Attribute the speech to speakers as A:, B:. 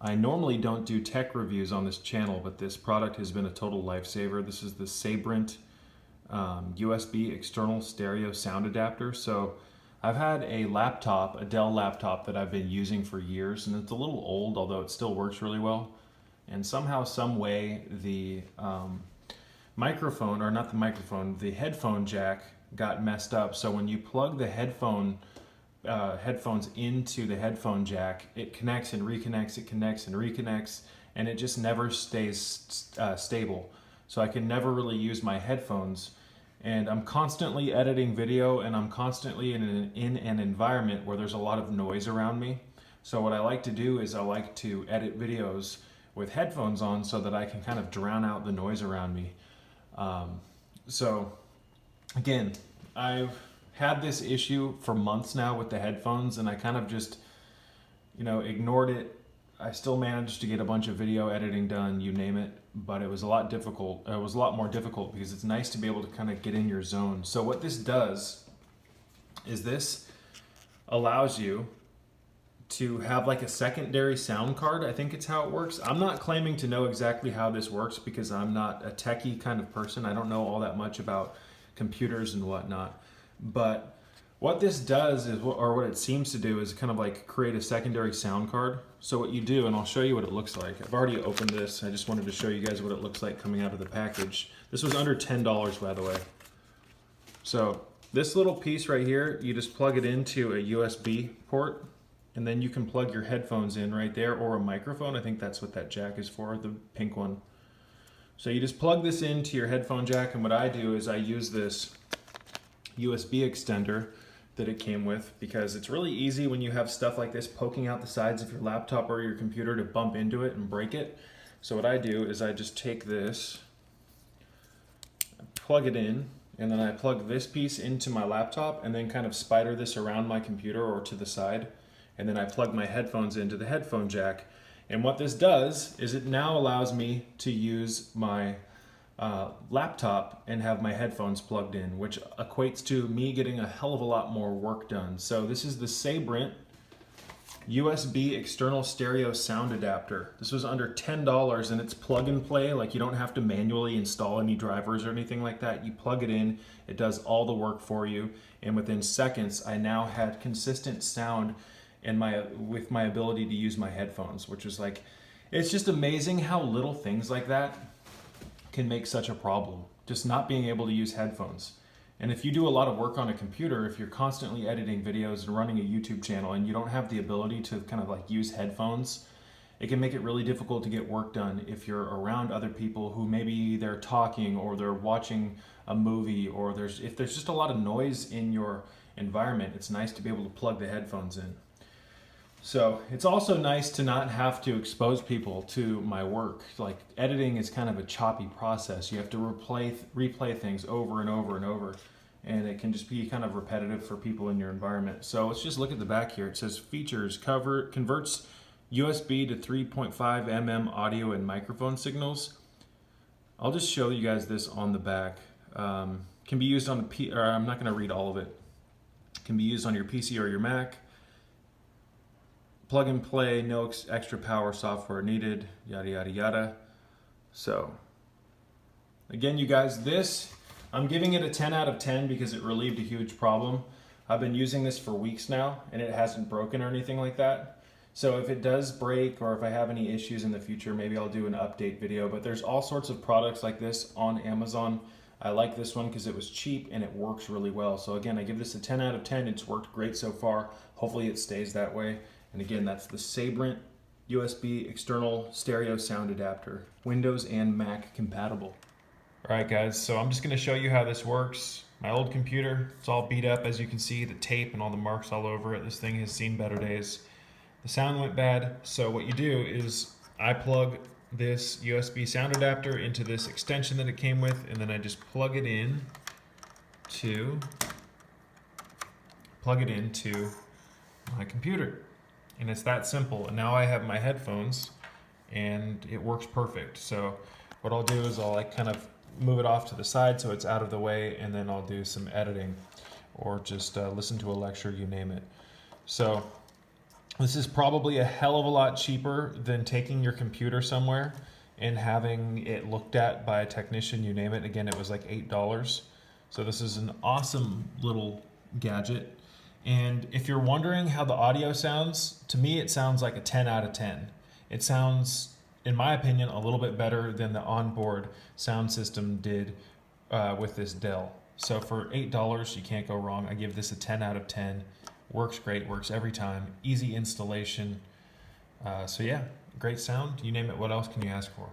A: I normally don't do tech reviews on this channel, but this product has been a total lifesaver. This is the Sabrent USB external stereo sound adapter. So I've had a laptop, a Dell laptop that I've been using for years, and it's a little old, although it still works really well. And somehow, some way, the microphone, or not the microphone, the headphone jack got messed up. So when you plug the headphones into the headphone jack, it connects and reconnects, it connects and reconnects, and it just never stays stable. So I can never really use my headphones. And I'm constantly editing video, and I'm constantly in an environment where there's a lot of noise around me. So what I like to do is I like to edit videos with headphones on so that I can kind of drown out the noise around me. So again, I've had this issue for months now with the headphones, and I kind of just, ignored it. I still managed to get a bunch of video editing done, you name it, but it was a lot difficult. It was a lot more difficult because it's nice to be able to kind of get in your zone. So what this does is this allows you to have like a secondary sound card. I think it's how it works. I'm not claiming to know exactly how this works because I'm not a techie kind of person. I don't know all that much about computers and whatnot. But what this does is, or what it seems to do, is kind of like create a secondary sound card. So what you do, and I'll show you what it looks like. I've already opened this. I just wanted to show you guys what it looks like coming out of the package. This was under $10, by the way. So this little piece right here, you just plug it into a USB port, and then you can plug your headphones in right there, or a microphone. I think that's what that jack is for, the pink one. So you just plug this into your headphone jack, and what I do is I use this USB extender that it came with, because it's really easy when you have stuff like this poking out the sides of your laptop or your computer to bump into it and break it. So what I do is I just take this, plug it in, and then I plug this piece into my laptop and then kind of spider this around my computer or to the side. And then I plug my headphones into the headphone jack. And what this does is it now allows me to use my laptop and have my headphones plugged in, which equates to me getting a hell of a lot more work done. So this is the Sabrent USB external stereo sound adapter. This was under $10, and it's plug and play. Like, you don't have to manually install any drivers or anything like that. You plug it in, it does all the work for you, and within seconds I now had consistent sound with my ability to use my headphones, which was like, it's just amazing how little things like that can make such a problem, just not being able to use headphones. And if you do a lot of work on a computer, if you're constantly editing videos and running a YouTube channel and you don't have the ability to kind of like use headphones, it can make it really difficult to get work done if you're around other people who maybe they're talking or they're watching a movie, or if there's just a lot of noise in your environment. It's nice to be able to plug the headphones in. So it's also nice to not have to expose people to my work. Like, editing is kind of a choppy process. You have to replay things over and over and over, and it can just be kind of repetitive for people in your environment. So let's just look at the back here. It says features: converts USB to 3.5 mm audio and microphone signals. I'll just show you guys this on the back. Can be used on I'm not going to read all of it. Can be used on your PC or your Mac. Plug and play, no extra power software needed, yada, yada, yada. So again, you guys, I'm giving it a 10 out of 10 because it relieved a huge problem. I've been using this for weeks now, and it hasn't broken or anything like that. So if it does break, or if I have any issues in the future, maybe I'll do an update video. But there's all sorts of products like this on Amazon. I like this one because it was cheap and it works really well. So again, I give this a 10 out of 10. It's worked great so far. Hopefully it stays that way. And again, that's the Sabrent USB external stereo sound adapter, Windows and Mac compatible. All right, guys, so I'm just gonna show you how this works. My old computer, it's all beat up, as you can see, the tape and all the marks all over it. This thing has seen better days. The sound went bad, so what you do is I plug this USB sound adapter into this extension that it came with, and then I just plug it into my computer. And it's that simple. And now I have my headphones and it works perfect. So what I'll do is I'll like kind of move it off to the side so it's out of the way, and then I'll do some editing or just listen to a lecture, you name it. So This is probably a hell of a lot cheaper than taking your computer somewhere and having it looked at by a technician, you name it. Again, it was like $8. So this is an awesome little gadget. And if you're wondering how the audio sounds, to me it sounds like a 10 out of 10. It sounds, in my opinion, a little bit better than the onboard sound system did with this Dell. So for $8, you can't go wrong. I give this a 10 out of 10. Works great, works every time. Easy installation. So yeah, great sound. You name it, what else can you ask for?